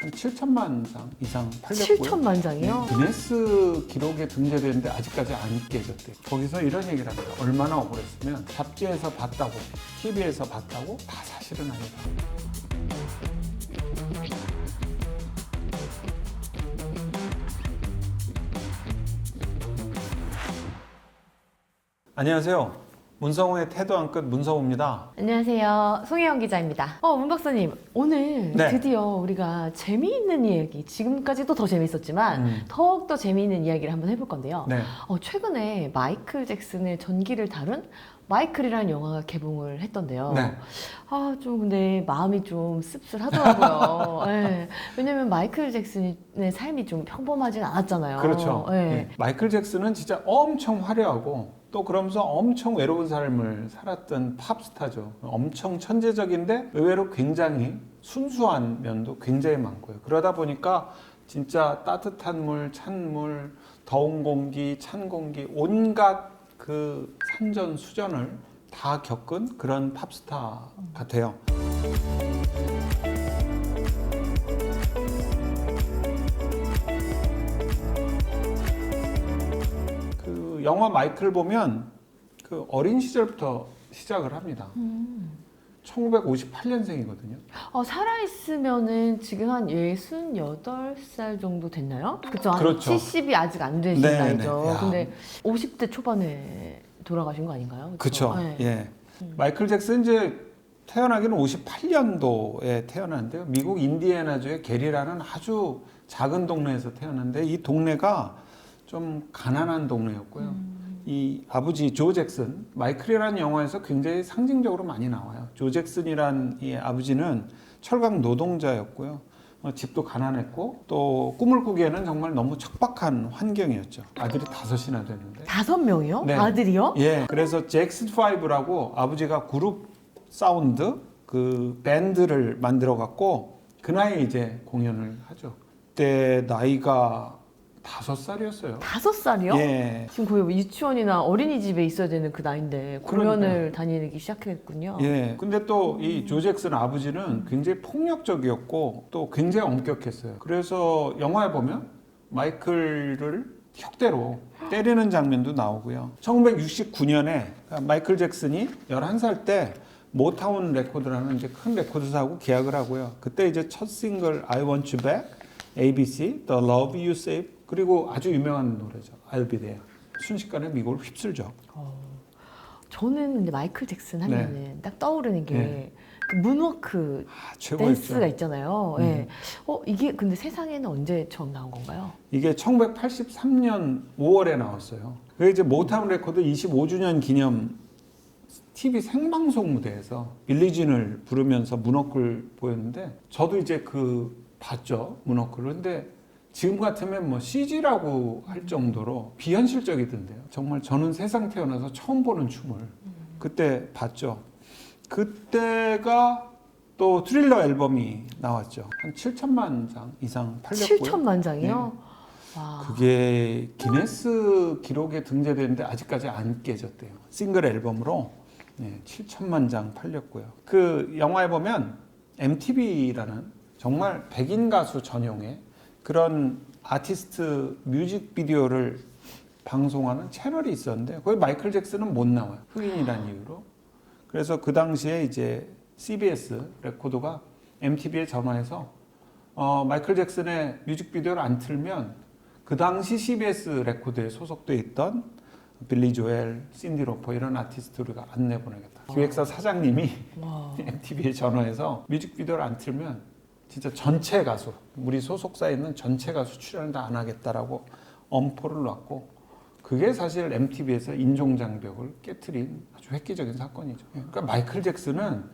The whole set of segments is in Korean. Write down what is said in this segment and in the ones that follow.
한 7천만 장 이상 팔렸고요. 7천만 장이요? 네, 기네스 기록에 등재되는데 아직까지 안 깨졌대요. 거기서 이런 얘기를 합니다. 얼마나 억울했으면 잡지에서 봤다고, TV에서 봤다고 다 사실은 아니다. 안녕하세요. 문성호의 태도 한 끝 문성호입니다. 안녕하세요. 송혜영 기자입니다. 문 박사님, 오늘 네. 드디어 우리가 재미있는 이야기, 지금까지도 더 재밌었지만 더욱더 재미있는 이야기를 한번 해볼 건데요. 네. 최근에 마이클 잭슨의 전기를 다룬 마이클이라는 영화가 개봉을 했던데요. 네. 좀 근데 마음이 좀 씁쓸하더라고요. 네. 왜냐면 마이클 잭슨의 삶이 좀 평범하진 않았잖아요. 그렇죠. 네. 네. 마이클 잭슨은 진짜 엄청 화려하고 또 그러면서 엄청 외로운 삶을 살았던 팝스타죠. 엄청 천재적인데 의외로 굉장히 순수한 면도 굉장히 많고요. 그러다 보니까 진짜 따뜻한 물, 찬 물, 더운 공기, 찬 공기, 온갖 그 산전수전을 다 겪은 그런 팝스타 같아요. 그 영화 마이클 보면 그 어린 시절부터 시작을 합니다. 1958년생이거든요. 살아있으면은 지금 한 68살 정도 됐나요? 그쵸? 그렇죠. 70이 아직 안 되신 네, 나이죠. 네. 야. 근데 50대 초반에 돌아가신 거 아닌가요? 그렇죠. 네. 예. 마이클 잭슨 이제 태어나기는 58년도에 태어났는데요. 미국 인디애나주의 게리라는 아주 작은 동네에서 태어났는데 이 동네가 좀 가난한 동네였고요. 이 아버지 조 잭슨, 마이클이라는 영화에서 굉장히 상징적으로 많이 나와요. 조 잭슨이란 이 아버지는 철강 노동자였고요. 집도 가난했고 또 꿈을 꾸기에는 정말 너무 척박한 환경이었죠. 아들이 5이나 되는데. 5명이요? 네. 아들이요? 예. 그래서 잭슨5라고 아버지가 그룹 사운드 그 밴드를 만들어 갖고 그 나이에 이제 공연을 하죠. 그때 나이가 5살이었어요. 5살이요? 예. 지금 거의 뭐 유치원이나 어린이집에 있어야 되는 그 나이인데 공연을 그러니까요. 다니기 시작했군요. 예. 근데 또 이 조 잭슨 아버지는 굉장히 폭력적이었고 또 굉장히 엄격했어요. 그래서 영화에 보면 마이클을 혁대로 때리는 장면도 나오고요. 1969년에 마이클 잭슨이 11살 때 모타운 레코드라는 이제 큰 레코드사하고 계약을 하고요. 그때 이제 첫 싱글 I Want You Back, ABC, The Love You Save 그리고 아주 유명한 노래죠. I'll Be There. 순식간에 미국을 휩쓸죠. 저는 근데 마이클 잭슨 하면은 딱 떠오르는 게 그 문워크 최고였죠. 댄스가 있잖아요. 예. 이게 근데 세상에는 언제 처음 나온 건가요? 이게 1983년 5월에 나왔어요. 그게 이제 모타운 레코드 25주년 기념 TV 생방송 무대에서 빌리진을 부르면서 문워크를 보였는데 저도 이제 그 봤죠. 문워크를. 근데 지금 같으면 뭐 CG라고 할 정도로 비현실적이던데요. 정말 저는 세상 태어나서 처음 보는 춤을 그때 봤죠. 그때가 또 트릴러 앨범이 나왔죠. 한 7천만 장 이상 팔렸고요. 7천만 장이요? 네. 와. 그게 기네스 기록에 등재되는데 아직까지 안 깨졌대요. 싱글 앨범으로 7천만 장 팔렸고요. 그 영화에 보면 MTV라는 정말 백인 가수 전용의 그런 아티스트 뮤직비디오를 방송하는 채널이 있었는데 거기 마이클 잭슨은 못 나와요. 흑인이라는 이유로. 그래서 그 당시에 이제 CBS 레코드가 MTV에 전화해서 마이클 잭슨의 뮤직비디오를 안 틀면 그 당시 CBS 레코드에 소속돼 있던 빌리 조엘, 신디 로퍼 이런 아티스트를 안 내보내겠다. 기획사 사장님이 MTV에 전화해서 뮤직비디오를 안 틀면 진짜 전체 가수, 우리 소속사에 있는 전체 가수 출연을 다 안 하겠다라고 엄포를 놨고 그게 사실 MTV에서 인종장벽을 깨트린 아주 획기적인 사건이죠. 그러니까 마이클 잭슨은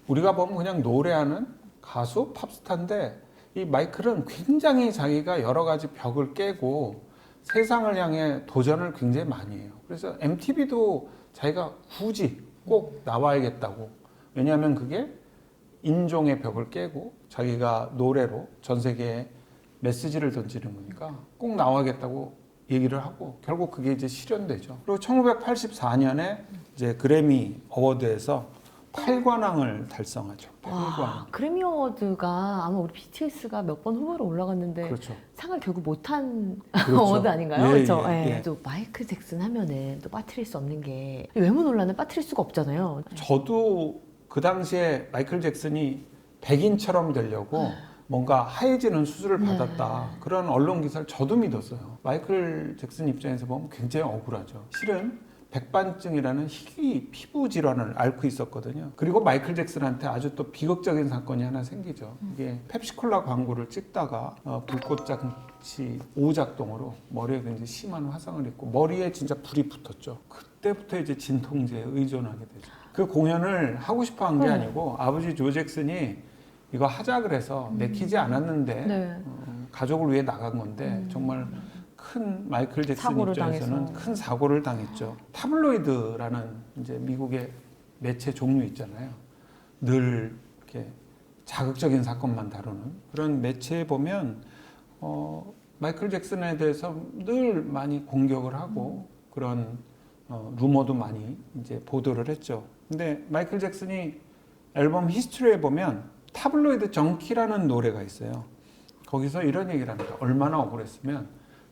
우리가 보면 그냥 노래하는 가수, 팝스타인데 이 마이클은 굉장히 자기가 여러 가지 벽을 깨고 세상을 향해 도전을 굉장히 많이 해요. 그래서 MTV도 자기가 굳이 꼭 나와야겠다고. 왜냐하면 그게 인종의 벽을 깨고 자기가 노래로 전 세계에 메시지를 던지는 거니까 꼭 나와야겠다고 얘기를 하고 결국 그게 이제 실현되죠. 그리고 1984년에 이제 그래미 어워드에서 8관왕을 달성하죠. 8관왕. 와, 그래미 어워드가 아마 우리 BTS가 몇 번 후보로 올라갔는데 그렇죠. 상을 결국 못한 그렇죠. 어워드 아닌가요? 예, 그렇죠. 예, 예. 예. 또 마이클 잭슨 하면은 또 빠뜨릴 수 없는 게 외모 논란을 빠뜨릴 수가 없잖아요. 저도 그 당시에 마이클 잭슨이 백인처럼 되려고 뭔가 하얘지는 수술을 받았다. 그런 언론 기사를 저도 믿었어요. 마이클 잭슨 입장에서 보면 굉장히 억울하죠. 실은 백반증이라는 희귀 피부 질환을 앓고 있었거든요. 그리고 마이클 잭슨한테 아주 또 비극적인 사건이 하나 생기죠. 이게 펩시콜라 광고를 찍다가 불꽃장치 오작동으로 머리에 굉장히 심한 화상을 입고 머리에 진짜 불이 붙었죠. 그때부터 이제 진통제에 의존하게 되죠. 그 공연을 하고 싶어 한 게 아니고 아버지 조 잭슨이 이거 하자 그래서 내키지 않았는데 네. 가족을 위해 나간 건데 정말 큰 마이클 잭슨 사고를 입장에서는 당해서. 큰 사고를 당했죠. 타블로이드라는 이제 미국의 매체 종류 있잖아요. 늘 이렇게 자극적인 사건만 다루는 그런 매체에 보면 마이클 잭슨에 대해서 늘 많이 공격을 하고 그런 루머도 많이 이제 보도를 했죠. 근데 마이클 잭슨이 앨범 히스토리에 보면 타블로이드 정키라는 노래가 있어요. 거기서 이런 얘기를 합니다. 얼마나 억울했으면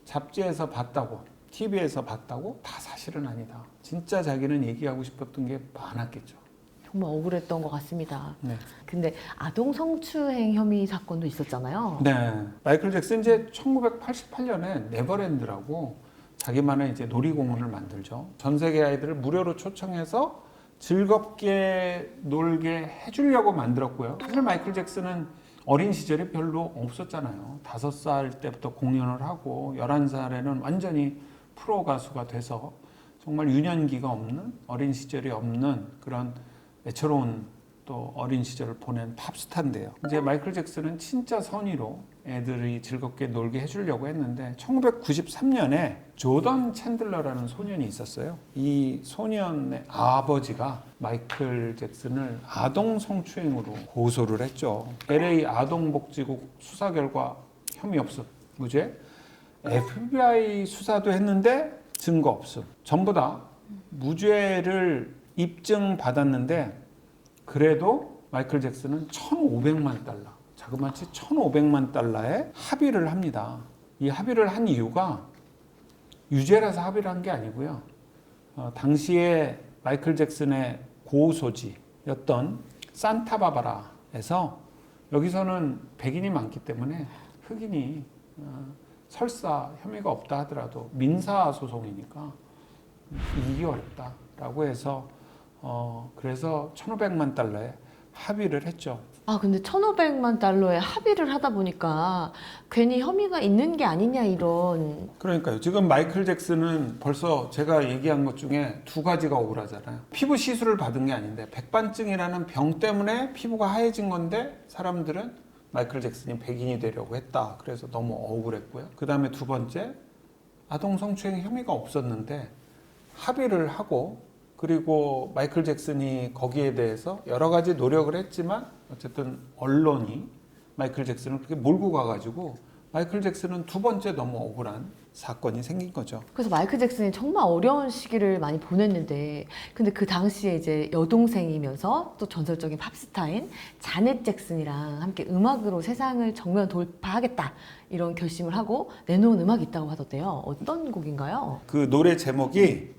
잡지에서 봤다고, TV에서 봤다고 다 사실은 아니다. 진짜 자기는 얘기하고 싶었던 게 많았겠죠. 정말 억울했던 것 같습니다. 네. 근데 아동 성추행 혐의 사건도 있었잖아요. 네. 마이클 잭슨 이제 1988년에 네버랜드라고 자기만의 이제 놀이공원을 만들죠. 전 세계 아이들을 무료로 초청해서 즐겁게 놀게 해주려고 만들었고요. 사실 마이클 잭슨은 어린 시절에 별로 없었잖아요. 5살 때부터 공연을 하고 11살에는 완전히 프로 가수가 돼서 정말 유년기가 없는 어린 시절이 없는 그런 애처로운 또 어린 시절을 보낸 팝스타인데요. 이제 마이클 잭슨은 진짜 선의로 애들이 즐겁게 놀게 해주려고 했는데 1993년에 조던 챈들러라는 소년이 있었어요. 이 소년의 아버지가 마이클 잭슨을 아동 성추행으로 고소를 했죠. LA 아동복지국 수사 결과 혐의 없음, 무죄. FBI 수사도 했는데 증거 없음. 전부 다 무죄를 입증받았는데 그래도 마이클 잭슨은 1,500만 달러, 자그마치 1,500만 달러에 합의를 합니다. 이 합의를 한 이유가 유죄라서 합의를 한 게 아니고요. 당시에 마이클 잭슨의 고소지였던 산타바바라에서 여기서는 백인이 많기 때문에 흑인이 설사 혐의가 없다 하더라도 민사 소송이니까 이기기 어렵다라고 해서 그래서 1,500만 달러에 합의를 했죠. 아, 근데 1,500만 달러에 합의를 하다 보니까 괜히 혐의가 있는 게 아니냐 이런. 그러니까요. 지금 마이클 잭슨은 벌써 제가 얘기한 것 중에 2가지가 억울하잖아요. 피부 시술을 받은 게 아닌데 백반증이라는 병 때문에 피부가 하얘진 건데 사람들은 마이클 잭슨이 백인이 되려고 했다. 그래서 너무 억울했고요. 그 다음에 2번째, 아동 성추행 혐의가 없었는데 합의를 하고 그리고 마이클 잭슨이 거기에 대해서 여러 가지 노력을 했지만 어쨌든 언론이 마이클 잭슨을 그렇게 몰고 가가지고 마이클 잭슨은 2번째 너무 억울한 사건이 생긴 거죠. 그래서 마이클 잭슨이 정말 어려운 시기를 많이 보냈는데, 근데 그 당시에 이제 여동생이면서 또 전설적인 팝스타인 자넷 잭슨이랑 함께 음악으로 세상을 정면 돌파하겠다 이런 결심을 하고 내놓은 음악이 있다고 하던데요. 어떤 곡인가요? 그 노래 제목이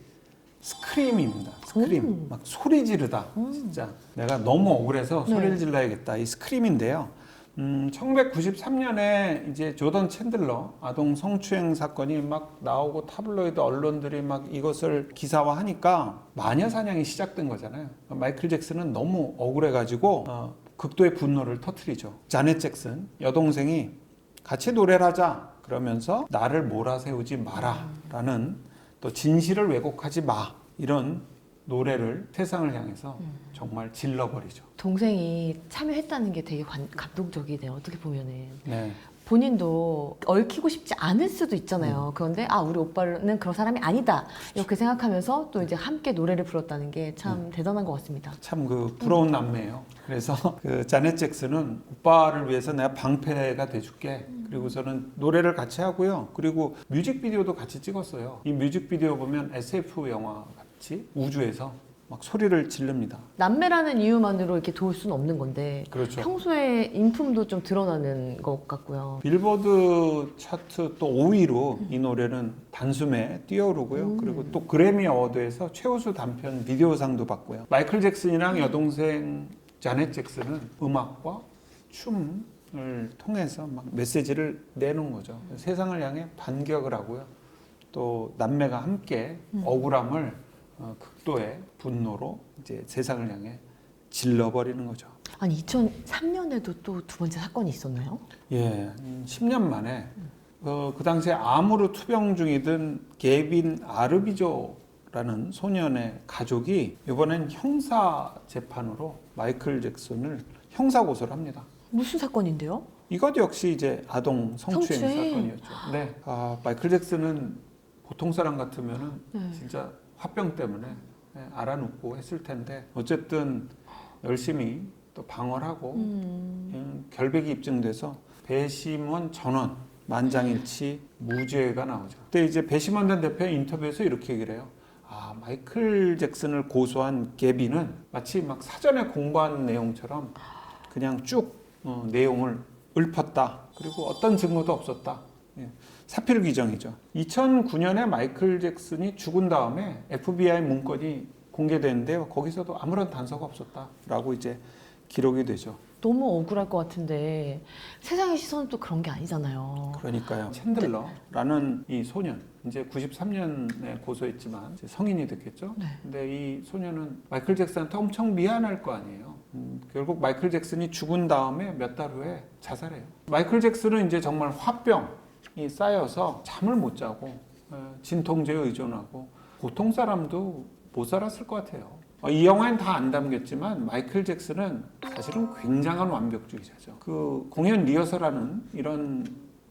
스크림입니다. 스크림. 막 소리 지르다. 진짜 내가 너무 억울해서 소리를 질러야겠다. 이 스크림인데요. 1993년에 이제 조던 챈들러 아동 성추행 사건이 막 나오고 타블로이드 언론들이 막 이것을 기사화하니까 마녀 사냥이 시작된 거잖아요. 마이클 잭슨은 너무 억울해가지고 극도의 분노를 터뜨리죠. 자넷 잭슨 여동생이 같이 노래를 하자 그러면서 나를 몰아세우지 마라라는 또 진실을 왜곡하지 마 이런 노래를 세상을 향해서 정말 질러버리죠. 동생이 참여했다는 게 되게 감동적이네요. 어떻게 보면은. 네. 본인도 얽히고 싶지 않을 수도 있잖아요. 그런데 우리 오빠는 그런 사람이 아니다 이렇게 생각하면서 또 이제 함께 노래를 불렀다는 게 참 대단한 것 같습니다. 참 그 부러운 남매예요. 그래서 그 자넷 잭슨은 오빠를 위해서 내가 방패가 돼줄게. 그리고서는 노래를 같이 하고요. 그리고 뮤직비디오도 같이 찍었어요. 이 뮤직비디오 보면 SF 영화 같이 우주에서 막 소리를 지릅니다. 남매라는 이유만으로 이렇게 도울 수는 없는 건데 그렇죠. 평소에 인품도 좀 드러나는 것 같고요. 빌보드 차트 또 5위로 이 노래는 단숨에 뛰어오르고요. 그리고 또 그래미 어워드에서 최우수 단편 비디오상도 받고요. 마이클 잭슨이랑 여동생 자넷 잭슨은 음악과 춤을 통해서 막 메시지를 내놓은 거죠. 세상을 향해 반격을 하고요. 또 남매가 함께 억울함을 극도의 분노로 이제 세상을 향해 질러버리는 거죠. 아니 2003년에도 또 두 번째 사건이 있었나요? 예, 10년 만에 그 당시에 암으로 투병 중이던 게빈 아르비조라는 소년의 가족이 이번엔 형사 재판으로 마이클 잭슨을 형사 고소를 합니다. 무슨 사건인데요? 이것 역시 이제 아동 성추행 성추행? 사건이었죠. 네, 마이클 잭슨은 보통 사람 같으면은 네. 진짜 화병 때문에 알아눕고 했을 텐데 어쨌든 열심히 또 방어하고 결백이 입증돼서 배심원 전원 만장일치 무죄가 나오죠. 그때 이제 배심원 전 대표 인터뷰에서 이렇게 얘기를 해요. 마이클 잭슨을 고소한 게빈은 마치 막 사전에 공부한 내용처럼 그냥 쭉 내용을 읊었다. 그리고 어떤 증거도 없었다. 예. 사필 규정이죠. 2009년에 마이클 잭슨이 죽은 다음에 FBI 문건이 공개되는데요. 거기서도 아무런 단서가 없었다라고 이제 기록이 되죠. 너무 억울할 것 같은데 세상의 시선은 또 그런 게 아니잖아요. 그러니까요. 챈들러라는 이 소년, 이제 93년에 고소했지만 이제 성인이 됐겠죠. 네. 근데 이 소년은 마이클 잭슨한테 엄청 미안할 거 아니에요. 결국 마이클 잭슨이 죽은 다음에 몇 달 후에 자살해요. 마이클 잭슨은 이제 정말 화병이 쌓여서 잠을 못 자고 진통제에 의존하고 보통 사람도 못 살았을 것 같아요. 이 영화엔 다 안 담겼지만 마이클 잭슨은 사실은 굉장한 완벽주의자죠. 그 공연 리허설하는 이런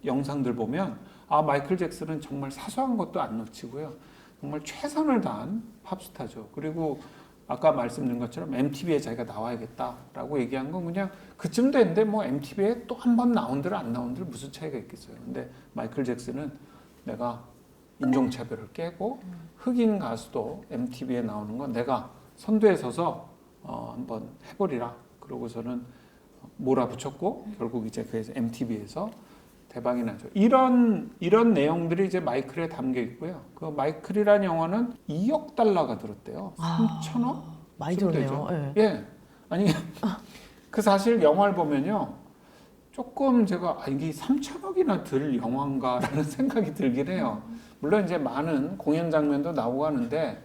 영상들 보면 마이클 잭슨은 정말 사소한 것도 안 놓치고요. 정말 최선을 다한 팝스타죠. 그리고 아까 말씀드린 것처럼 MTV에 자기가 나와야겠다라고 얘기한 건 그냥 그쯤 됐는데 뭐 MTV에 또 한 번 나온들 안 나온들 무슨 차이가 있겠어요. 근데 마이클 잭슨은 내가 인종차별을 깨고 흑인 가수도 MTV에 나오는 건 내가 선두에 서서 한번 해보리라. 그러고서는 몰아붙였고 결국 이제 그래서 MTV에서 대박이 나죠. 이런 내용들이 이제 마이클에 담겨 있고요. 그 마이클이라는 영화는 2억 달러가 들었대요. 3천억? 많이 들었네요. 네. 예. 아니 그 사실 영화를 보면요. 조금 제가 이게 3천억이나 들 영화인가라는 생각이 들긴 해요. 물론 이제 많은 공연 장면도 나오고 하는데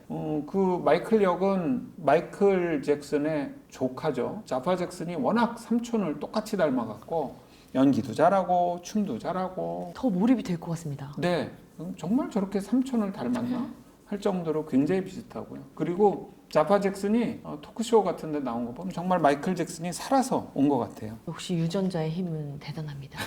그 마이클 역은 마이클 잭슨의 조카죠. 자파 잭슨이 워낙 삼촌을 똑같이 닮아갖고 연기도 잘하고 춤도 잘하고 더 몰입이 될 것 같습니다. 네, 정말 저렇게 삼촌을 닮았나 할 정도로 굉장히 비슷하고요. 그리고 자파 잭슨이 토크쇼 같은 데 나온 거 보면 정말 마이클 잭슨이 살아서 온 것 같아요. 역시 유전자의 힘은 대단합니다.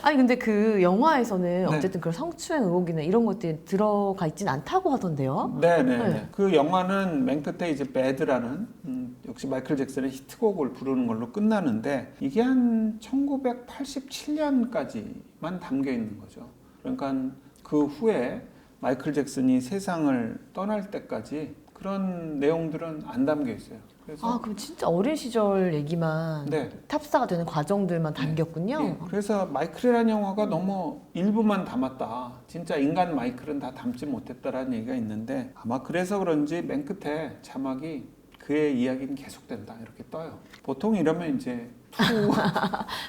아니 근데 그 영화에서는 네. 어쨌든 그런 성추행 의혹이나 이런 것들이 들어가 있진 않다고 하던데요. 네네. 네. 그 영화는 맨 끝에 이제 배드라는 역시 마이클 잭슨의 히트곡을 부르는 걸로 끝나는데 이게 한 1987년까지만 담겨 있는 거죠. 그러니까 그 후에 마이클 잭슨이 세상을 떠날 때까지 그런 내용들은 안 담겨 있어요. 그래서 그럼 진짜 어린 시절 얘기만 네. 탑스타가 되는 과정들만 담겼군요. 예, 그래서 마이클이라는 영화가 너무 일부만 담았다. 진짜 인간 마이클은 다 담지 못했다라는 얘기가 있는데 아마 그래서 그런지 맨 끝에 자막이 그의 이야기는 계속된다 이렇게 떠요. 보통 이러면 이제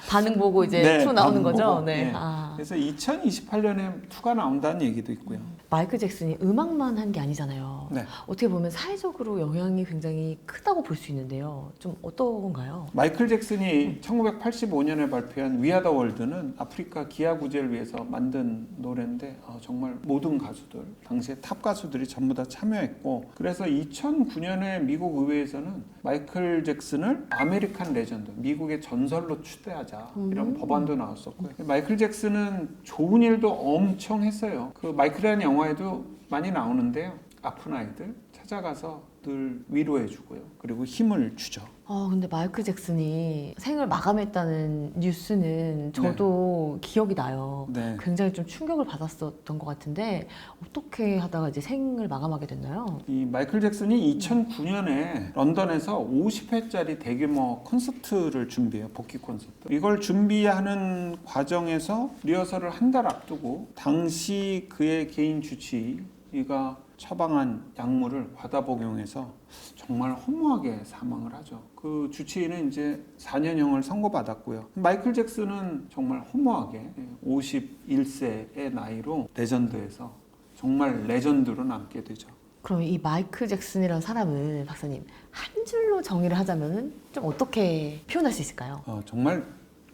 반응 보고 이제 네, 투 나오는 반응 거죠. 보고, 네. 네. 그래서 2028년에 투가 나온다는 얘기도 있고요. 마이클 잭슨이 음악만 한 게 아니잖아요. 네. 어떻게 보면 사회적으로 영향이 굉장히 크다고 볼 수 있는데요. 좀 어떤가요? 마이클 잭슨이 1985년에 발표한 위아더 월드는 아프리카 기아 구제를 위해서 만든 노래인데 정말 모든 가수들, 당시에 탑 가수들이 전부 다 참여했고 그래서 2009년에 미국 의회에서는 마이클 잭슨을 아메리칸 레전드, 미국의 전설로 추대하자 이런 법안도 나왔었고요. 마이클 잭슨은 좋은 일도 엄청 했어요. 그 마이클이라는 영화에도 많이 나오는데요. 아픈 아이들 찾아가서 늘 위로해주고요. 그리고 힘을 주죠. 근데 마이클 잭슨이 생을 마감했다는 뉴스는 저도 기억이 나요. 네. 굉장히 좀 충격을 받았었던 것 같은데 어떻게 하다가 이제 생을 마감하게 됐나요? 이 마이클 잭슨이 2009년에 런던에서 50회짜리 대규모 콘서트를 준비해요. 복귀 콘서트. 이걸 준비하는 과정에서 리허설을 한 달 앞두고 당시 그의 개인 주치의가 처방한 약물을 과다 복용해서 정말 허무하게 사망을 하죠. 그 주치의는 이제 4년형을 선고받았고요. 마이클 잭슨은 정말 허무하게 51세의 나이로 레전드에서 정말 레전드로 남게 되죠. 그럼 이 마이클 잭슨이라는 사람을 박사님 한 줄로 정의를 하자면 좀 어떻게 표현할 수 있을까요? 정말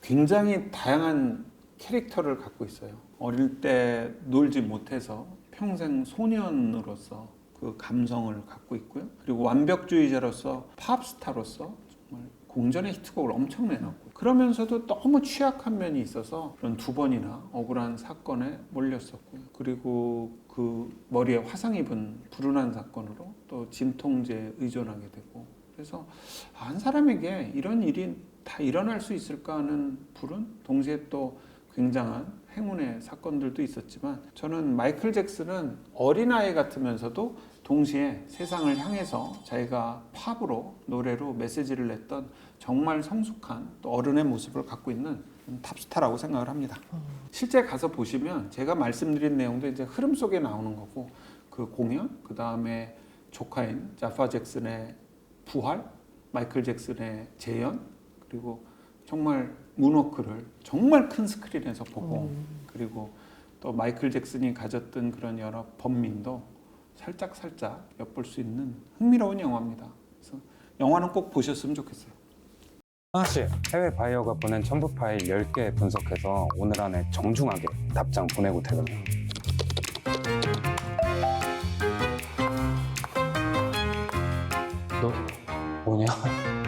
굉장히 다양한 캐릭터를 갖고 있어요. 어릴 때 놀지 못해서 평생 소년으로서 그 감성을 갖고 있고요. 그리고 완벽주의자로서 팝스타로서 정말 공전의 히트곡을 엄청 내놨고, 그러면서도 너무 취약한 면이 있어서 그런 2번이나 억울한 사건에 몰렸었고요. 그리고 그 머리에 화상 입은 불운한 사건으로 또 진통제에 의존하게 되고, 그래서 한 사람에게 이런 일이 다 일어날 수 있을까 하는 불운, 동시에 또 굉장한 행운의 사건들도 있었지만, 저는 마이클 잭슨은 어린아이 같으면서도 동시에 세상을 향해서 자기가 팝으로, 노래로 메시지를 냈던 정말 성숙한 또 어른의 모습을 갖고 있는 탑스타라고 생각을 합니다. 실제 가서 보시면 제가 말씀드린 내용도 이제 흐름 속에 나오는 거고, 그 공연, 그 다음에 조카인 자파 잭슨의 부활, 마이클 잭슨의 재연, 그리고 정말 문워크를 정말 큰 스크린에서 보고, 그리고 또 마이클 잭슨이 가졌던 그런 여러 번민도 살짝 엿볼 수 있는 흥미로운 영화입니다. 그래서 영화는 꼭 보셨으면 좋겠어요. 하나씨, 해외 바이어가 보낸 첨부 파일 10개 분석해서 오늘 안에 정중하게 답장 보내고 퇴근해요. 너 뭐냐?